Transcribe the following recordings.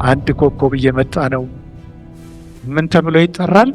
አንድ ኮከብ እየመጣ ነው። ምን ተብሎ ይጠራል?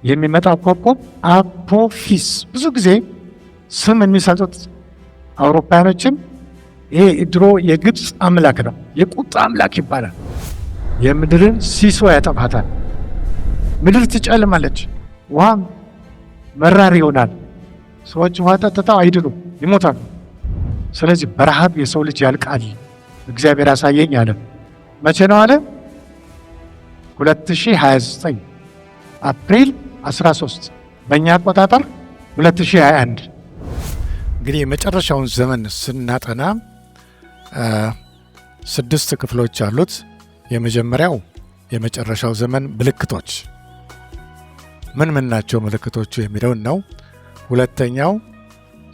የሚመጣው ኮከብ አፖፊስ። ብዙ ጊዜ ስም የሚሰጡት አውሮፓውያኖችም ይሄ ድሮ የግብፅ አምላክ ነው፣ የቁጣ አምላክ ይባላል። የምድርን ሲሶ ያጠፋታል። ምድር ትጨልማለች፣ ውሃም መራር ይሆናል። ሰዎች ውሃ ጠጥተው አይድኑም፣ ይሞታሉ። ስለዚህ በረሃብ የሰው ልጅ ያልቃል። እግዚአብሔር አሳየኝ አለ። መቼ ነው አለ? 2029 አፕሪል 13 በእኛ አቆጣጠር 2021። እንግዲህ የመጨረሻውን ዘመን ስናጠና 6 ክፍሎች አሉት። የመጀመሪያው የመጨረሻው ዘመን ምልክቶች ምን ምን ናቸው ምልክቶቹ የሚለውን ነው። ሁለተኛው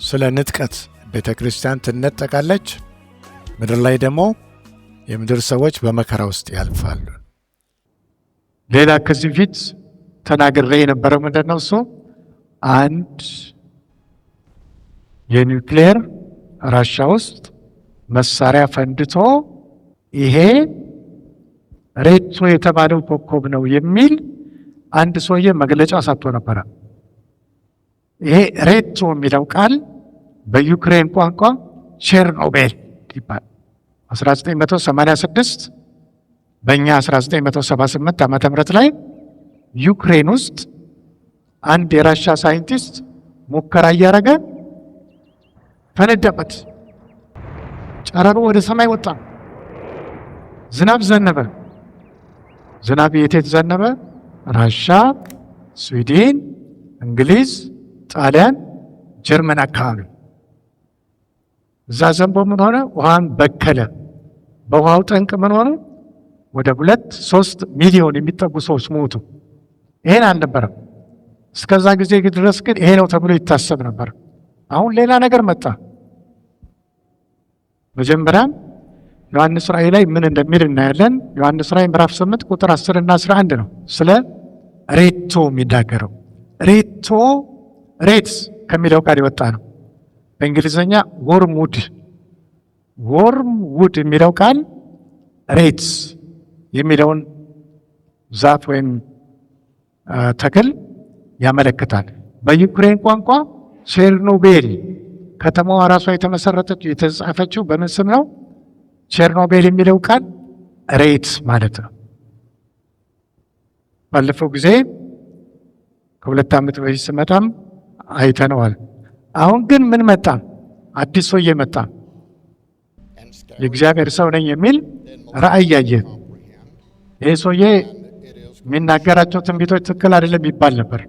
ስለ ንጥቀት፣ ቤተ ክርስቲያን ትነጠቃለች፣ ምድር ላይ ደግሞ የምድር ሰዎች በመከራ ውስጥ ያልፋሉ። ሌላ ከዚህ ፊት ተናግሬ የነበረው ምንድን ነው? እሱ አንድ የኒውክሌር ራሻ ውስጥ መሳሪያ ፈንድቶ ይሄ ሬቶ የተባለው ኮከብ ነው የሚል አንድ ሰውዬ መግለጫ ሰጥቶ ነበረ። ይሄ ሬቶ የሚለው ቃል በዩክሬን ቋንቋ ቼርኖቤል ይባላል። 1986 በእኛ 1978 ዓመተ ምህረት ላይ ዩክሬን ውስጥ አንድ የራሻ ሳይንቲስት ሙከራ እያደረገ ፈነዳበት። ጨረሩ ወደ ሰማይ ወጣ። ዝናብ ዘነበ። ዝናብ የት ዘነበ? ራሻ፣ ስዊድን፣ እንግሊዝ፣ ጣሊያን፣ ጀርመን አካባቢ። እዛ ዘንቦ ምን ሆነ? ውሃን በከለ። በውሃው ጠንቅ ምን ሆነ? ወደ 2-3 ሚሊዮን የሚጠጉ ሰዎች ሞቱ። ይሄን አልነበረም። እስከዛ ጊዜ ድረስ ግን ይሄ ነው ተብሎ ይታሰብ ነበር። አሁን ሌላ ነገር መጣ። መጀመሪያም ዮሐንስ ራእይ ላይ ምን እንደሚል እናያለን። ዮሐንስ ራእይ ምዕራፍ 8 ቁጥር 10 እና 11 ነው ስለ ሬቶ የሚናገረው። ሬቶ ሬትስ ከሚለው ቃል የወጣ ነው። በእንግሊዝኛ ወርምውድ የሚለው ቃል ሬትስ የሚለውን ዛፍ ወይም ተክል ያመለክታል። በዩክሬን ቋንቋ ቼርኖቤል ከተማዋ ራሷ የተጻፈችው በምን ስም ነው? ቼርኖቤል የሚለው ቃል ሬትስ ማለት ነው። ባለፈው ጊዜ ከ2 ዓመት በፊት ስመጣም አይተነዋል። አሁን ግን ምን መጣ? አዲስ ሰውዬ መጣ። የእግዚአብሔር ሰው ነኝ የሚል ራእይ ያየ። ይህ ሰውዬ የሚናገራቸው ትንቢቶች ትክክል አይደለም ይባል ነበር።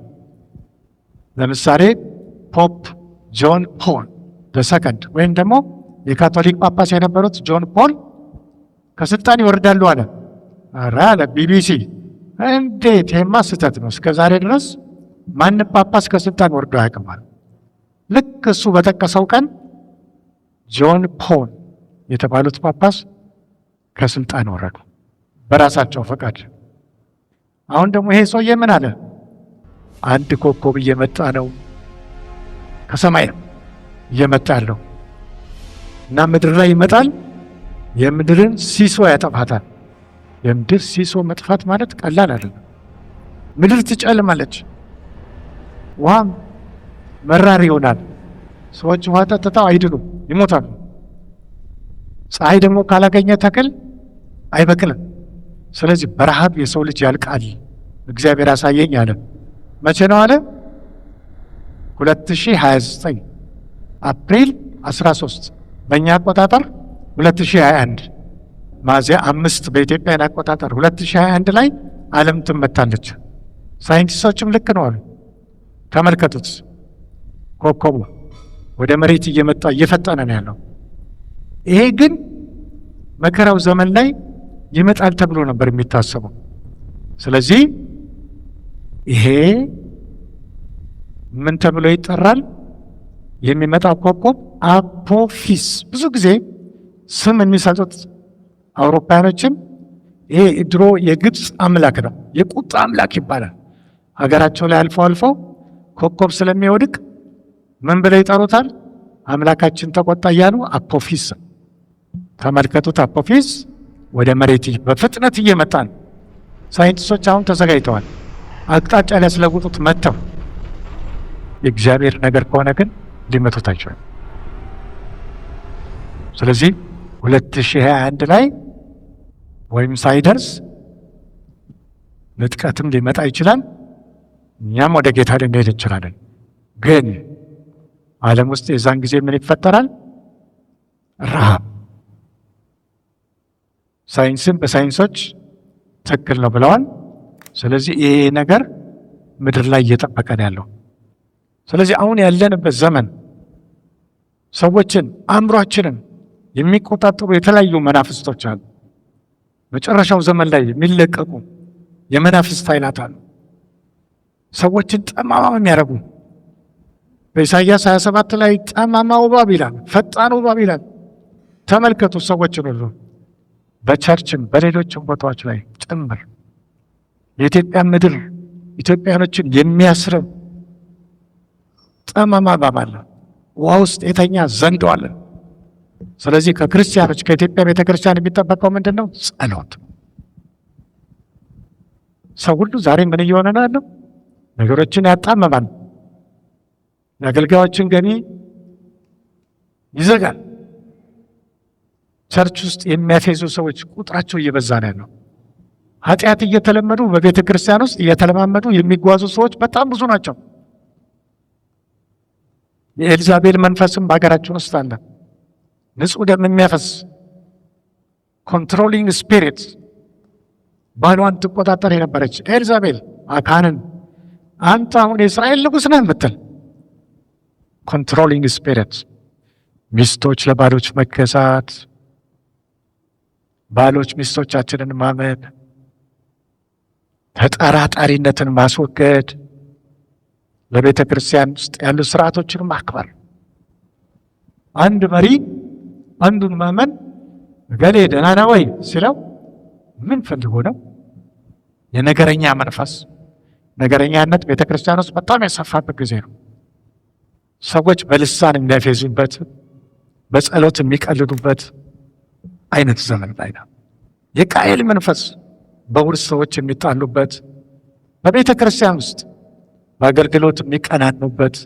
ለምሳሌ ፖፕ ጆን ፖል በሰከንድ ወይም ደግሞ የካቶሊክ ጳጳስ የነበሩት ጆን ፖል ከስልጣን ይወርዳሉ አለ። አለ ቢቢሲ። እንዴት? ይሄማ ስህተት ነው። እስከ ዛሬ ድረስ ማንም ጳጳስ ከስልጣን ወርዶ አያውቅም። ልክ እሱ በጠቀሰው ቀን ጆን ፖል የተባሉት ጳጳስ ከስልጣን ወረዱ በራሳቸው ፈቃድ። አሁን ደግሞ ይሄ ሰውዬ ምን አለ? አንድ ኮከብ እየመጣ ነው፣ ከሰማይ ነው እየመጣ ያለው እና ምድር ላይ ይመጣል፣ የምድርን ሲሶ ያጠፋታል። የምድር ሲሶ መጥፋት ማለት ቀላል አይደለም። ምድር ትጨልማለች፣ ውሃም መራር ይሆናል። ሰዎች ውሃ ጠጥተው አይድኑም፣ ይሞታሉ። ፀሐይ ደግሞ ካላገኘ ተክል አይበቅልም። ስለዚህ በረሃብ የሰው ልጅ ያልቃል። እግዚአብሔር አሳየኝ አለ። መቼ ነው አለ? 2029 አፕሪል 13 በእኛ አቆጣጠር 2021 ሚያዝያ 5 በኢትዮጵያን አቆጣጠር 2021 ላይ ዓለም ትመታለች። ሳይንቲስቶችም ልክ ነው አሉ። ተመልከቱት፣ ኮከቡ ወደ መሬት እየመጣ እየፈጠነ ነው ያለው። ይሄ ግን መከራው ዘመን ላይ ይመጣል ተብሎ ነበር የሚታሰበው። ስለዚህ ይሄ ምን ተብሎ ይጠራል? የሚመጣው ኮከብ አፖፊስ። ብዙ ጊዜ ስም የሚሰጡት አውሮፓውያኖችም ይሄ ድሮ የግብፅ አምላክ ነው፣ የቁጣ አምላክ ይባላል። ሀገራቸው ላይ አልፎ አልፎ ኮከብ ስለሚወድቅ ምን ብለው ይጠሩታል? አምላካችን ተቆጣ እያሉ አፖፊስ። ተመልከቱት፣ አፖፊስ ወደ መሬት በፍጥነት እየመጣ ነው። ሳይንቲስቶች አሁን ተዘጋጅተዋል። አቅጣጫ ሊያስለውጡት መጥተው፣ የእግዚአብሔር ነገር ከሆነ ግን ሊመቱት አይችሉም። ስለዚህ 2021 ላይ ወይም ሳይደርስ ንጥቀትም ሊመጣ ይችላል። እኛም ወደ ጌታ ልንሄድ እንችላለን። ግን ዓለም ውስጥ የዛን ጊዜ ምን ይፈጠራል? ረሃብ። ሳይንስም በሳይንሶች ትክክል ነው ብለዋል። ስለዚህ ይሄ ነገር ምድር ላይ እየጠበቀ ነው ያለው። ስለዚህ አሁን ያለንበት ዘመን ሰዎችን አእምሯችንን የሚቆጣጠሩ የተለያዩ መናፍስቶች አሉ። መጨረሻው ዘመን ላይ የሚለቀቁ የመናፍስት ኃይላት አሉ። ሰዎችን ጠማማ የሚያደርጉ በኢሳይያስ 27 ላይ ጠማማ እባብ ይላል፣ ፈጣን እባብ ይላል። ተመልከቱ ሰዎችን ሁሉ በቸርችም በሌሎችም ቦታዎች ላይ ጭምር የኢትዮጵያ ምድር ኢትዮጵያኖችን የሚያስርብ ጠማማ እባብ አለ። ውሃ ውስጥ የተኛ ዘንዶ አለ። ስለዚህ ከክርስቲያኖች ከኢትዮጵያ ቤተክርስቲያን የሚጠበቀው ምንድን ነው? ጸሎት። ሰው ሁሉ ዛሬ ምን እየሆነ ነው ያለው? ነገሮችን ያጣመማል። የአገልጋዮችን ገቢ ይዘጋል። ቸርች ውስጥ የሚያፌዙ ሰዎች ቁጥራቸው እየበዛ ነው ያለው። ኃጢአት እየተለመዱ በቤተ ክርስቲያን ውስጥ እየተለማመዱ የሚጓዙ ሰዎች በጣም ብዙ ናቸው። የኤልዛቤል መንፈስም በሀገራችን ውስጥ አለ። ንጹሕ ደም የሚያፈስ ኮንትሮሊንግ ስፒሪት፣ ባሏን ትቆጣጠር የነበረች ኤልዛቤል አካንን አንተ አሁን የእስራኤል ንጉሥ ነህ የምትል ኮንትሮሊንግ ስፒሪት፣ ሚስቶች ለባሎች መገዛት፣ ባሎች ሚስቶቻችንን ማመን፣ ተጠራጣሪነትን ማስወገድ፣ ለቤተ ክርስቲያን ውስጥ ያሉ ስርዓቶችን ማክበር። አንድ መሪ አንዱን ማመን ገሌ ደህና ነው ወይ ሲለው ምን ፈልጎ ነው? የነገረኛ መንፈስ፣ ነገረኛነት ቤተ ክርስቲያን ውስጥ በጣም ያሰፋበት ጊዜ ነው። ሰዎች በልሳን የሚያፌዙበት፣ በጸሎት የሚቀልዱበት አይነት ዘመን ላይ ነው። የቃየል መንፈስ በውርስ ሰዎች የሚጣሉበት፣ በቤተ ክርስቲያን ውስጥ በአገልግሎት የሚቀናኑበት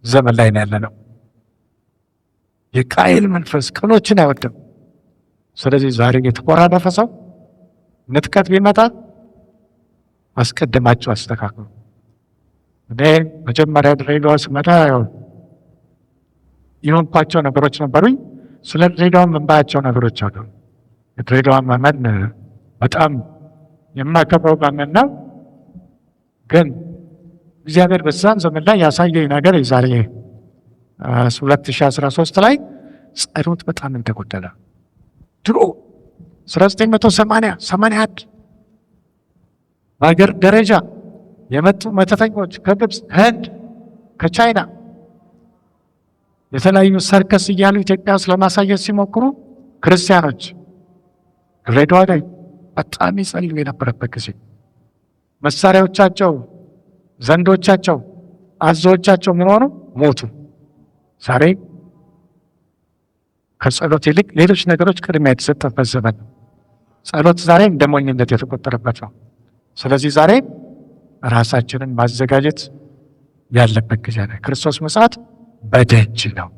ዘመን ላይ ነው ያለነው። የቃየል መንፈስ ቅኖችን አይወድም። ስለዚህ ዛሬ የተኮራረፈ ሰው ንጥቀት ቢመጣ አስቀድማቸው አስተካክሉ። እኔ መጀመሪያ ድሬዳዋ ስመጣ የሆንኳቸው ነገሮች ነበሩኝ። ስለ ድሬዳዋ የምንባያቸው ነገሮች አሉ። የድሬዳዋ መመን በጣም የማከብረው መመን ነው። ግን እግዚአብሔር በዛን ዘመን ላይ ያሳየኝ ነገር የዛሬ 2013 ላይ ጸሎት በጣም እንደጎደለ ድሮ 1981 በሀገር ደረጃ የመጡ መተተኞች ከግብፅ፣ ከህንድ፣ ከቻይና የተለያዩ ሰርከስ እያሉ ኢትዮጵያ ውስጥ ለማሳየት ሲሞክሩ ክርስቲያኖች ድሬዳዋ ላይ በጣም ይጸልዩ የነበረበት ጊዜ መሳሪያዎቻቸው፣ ዘንዶቻቸው፣ አዞዎቻቸው ምን ሆኑ? ሞቱ። ዛሬ ከጸሎት ይልቅ ሌሎች ነገሮች ቅድሚያ የተሰጠበት ዘመን ነው። ጸሎት ዛሬ እንደ ሞኝነት የተቆጠረበት ነው። ስለዚህ ዛሬ ራሳችንን ማዘጋጀት ያለበት ጊዜ ነው። ክርስቶስ ምጽአት በደጅ ነው።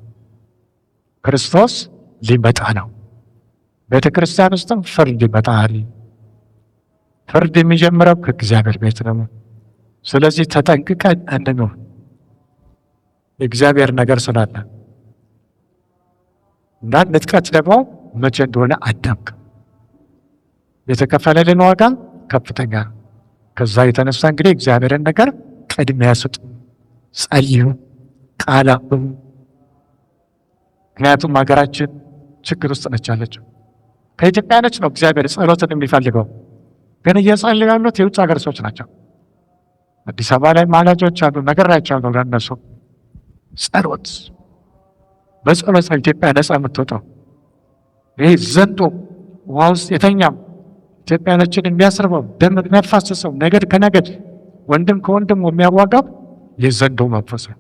ክርስቶስ ሊመጣ ነው። ቤተ ክርስቲያን ውስጥም ፍርድ ይመጣል። ፍርድ የሚጀምረው ከእግዚአብሔር ቤት ነው። ስለዚህ ተጠንቅቀን እንኑር። የእግዚአብሔር ነገር ስላለ እና ንጥቀት ደግሞ መቼ እንደሆነ አዳምቅ። የተከፈለልን ዋጋ ከፍተኛ ነው። ከዛ የተነሳ እንግዲህ እግዚአብሔርን ነገር ቅድሚያ ስጡ፣ ጸልዩ፣ ቃል አንብቡ። ምክንያቱም ሀገራችን ችግር ውስጥ ነች ያለችው። ከኢትዮጵያኖች ነው እግዚአብሔር ጸሎትን የሚፈልገው፣ ግን እየጸለዩ ያሉት የውጭ ሀገር ሰዎች ናቸው። አዲስ አበባ ላይ ማላጆች አሉ፣ ነግሬያቸዋለሁ ለእነሱ። ጸሎት በጸሎት ነው ኢትዮጵያ ነፃ የምትወጣው። ይህ ዘንዶ ውሃ ውስጥ የተኛም ኢትዮጵያኖችን የሚያስርበው ደም የሚያፋስሰው ነገድ ከነገድ ወንድም ከወንድም የሚያዋጋው የዘንዶ መንፈስ ነው።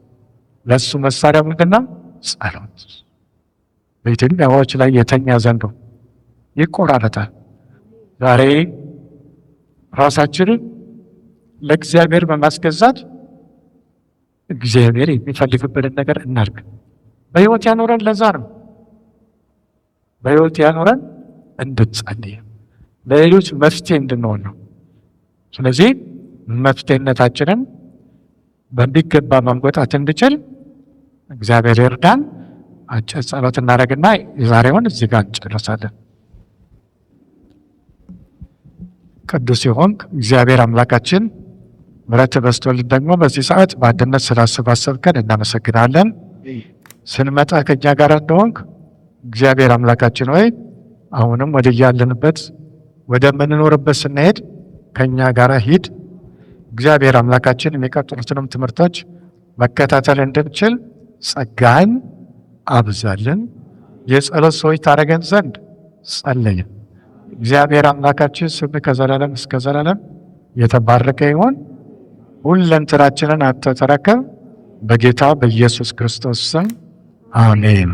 ለእሱ መሳሪያ ምንድን ነው? ጸሎት። በኢትዮጵያዎች ላይ የተኛ ዘንዶ ይቆራረጣል። ዛሬ ራሳችንን ለእግዚአብሔር በማስገዛት እግዚአብሔር የሚፈልግብንን ነገር እናድርግ። በሕይወት ያኖረን ለዛ ነው። በሕይወት ያኖረን እንድንጸልይ ለሌሎች መፍትሄ እንድንሆን ነው። ስለዚህ መፍትሄነታችንን በሚገባ መወጣት እንድችል እግዚአብሔር ይርዳን። አጭር ጸሎት እናደርግና የዛሬውን እዚህ ጋር እንጨርሳለን። ቅዱስ የሆንክ እግዚአብሔር አምላካችን ምሕረት በዝቶልን ደግሞ በዚህ ሰዓት በአንድነት ስላሰባሰብከን እናመሰግናለን። ስንመጣ ከእኛ ጋር እንደሆንክ እግዚአብሔር አምላካችን ሆይ አሁንም ወደ ያለንበት ወደምንኖርበት ስንሄድ ከእኛ ጋር ሂድ። እግዚአብሔር አምላካችን የሚቀጥሉትንም ትምህርቶች መከታተል እንድንችል ጸጋን አብዛልን። የጸሎት ሰዎች ታደርገን ዘንድ ጸለይን። እግዚአብሔር አምላካችን ስም ከዘላለም እስከ ዘላለም የተባረከ ይሁን። ሁለንተናችንን አንተ ተረከብ። በጌታ በኢየሱስ ክርስቶስ ስም አሜን።